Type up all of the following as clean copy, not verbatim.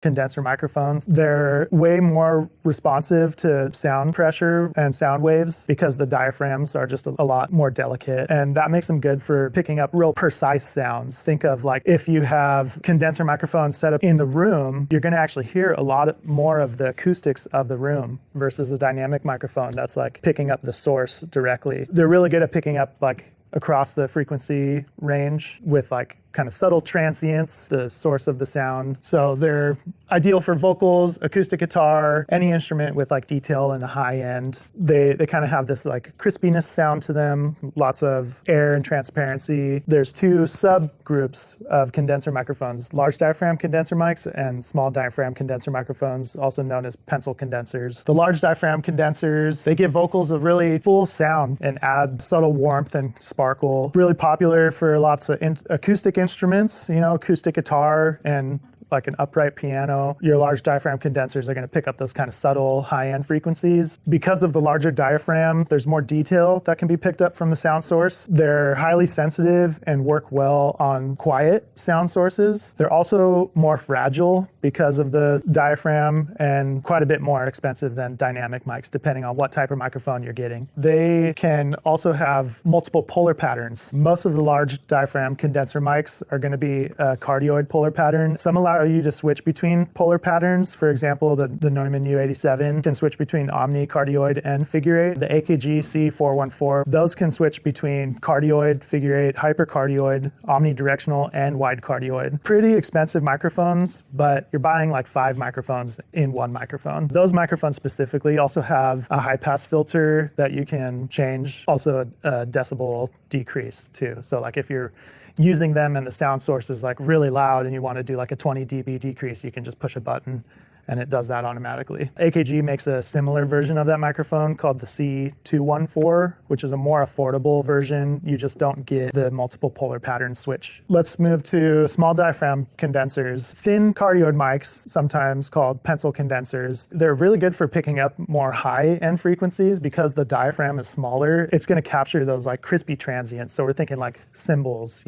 condenser microphones. They're way more responsive to sound pressure and sound waves because the diaphragms are just a lot more delicate, and that makes them good for picking up real precise sounds. Think of like if you have condenser microphones set up in the room, you're going to actually hear a lot more of the acoustics of the room versus a dynamic microphone that's like picking up the source directly. They're really good at picking up like across the frequency range with like kind of subtle transients, the source of the sound. So they're ideal for vocals, acoustic guitar, any instrument with like detail in the high end. They kind of have this like crispiness sound to them, lots of air and transparency. There's two subgroups of condenser microphones, large diaphragm condenser mics and small diaphragm condenser microphones, also known as pencil condensers. The large diaphragm condensers, they give vocals a really full sound and add subtle warmth and sparkle. Really popular for lots of acoustic instruments, acoustic guitar and like an upright piano. Your large diaphragm condensers are going to pick up those kind of subtle high-end frequencies. Because of the larger diaphragm, there's more detail that can be picked up from the sound source. They're highly sensitive and work well on quiet sound sources. They're also more fragile because of the diaphragm and quite a bit more expensive than dynamic mics, depending on what type of microphone you're getting. They can also have multiple polar patterns. Most of the large diaphragm condenser mics are going to be a cardioid polar pattern. Some allow you to switch between polar patterns. For example, the Neumann U87 can switch between omni, cardioid, and figure eight. The AKG C414, those can switch between cardioid, figure eight, hypercardioid, omnidirectional, and wide cardioid. Pretty expensive microphones, but you're buying like 5 microphones in one microphone. Those microphones specifically also have a high pass filter that you can change, also a decibel decrease too. So like if you're using them and the sound source is like really loud and you want to do like a 20 dB decrease, you can just push a button and it does that automatically. AKG makes a similar version of that microphone called the C214, which is a more affordable version. You just don't get the multiple polar pattern switch. Let's move to small diaphragm condensers. Thin cardioid mics, sometimes called pencil condensers. They're really good for picking up more high-end frequencies because the diaphragm is smaller. It's going to capture those like crispy transients. So we're thinking like cymbals,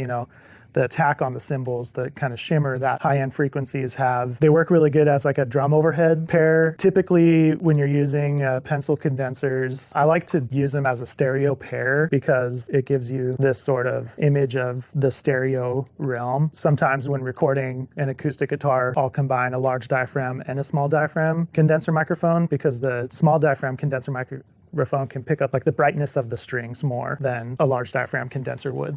the attack on the cymbals, the kind of shimmer that high-end frequencies have. They work really good as like a drum overhead pair. Typically, when you're using pencil condensers, I like to use them as a stereo pair because it gives you this sort of image of the stereo realm. Sometimes when recording an acoustic guitar, I'll combine a large diaphragm and a small diaphragm condenser microphone because the small diaphragm condenser microphone can pick up like the brightness of the strings more than a large diaphragm condenser would.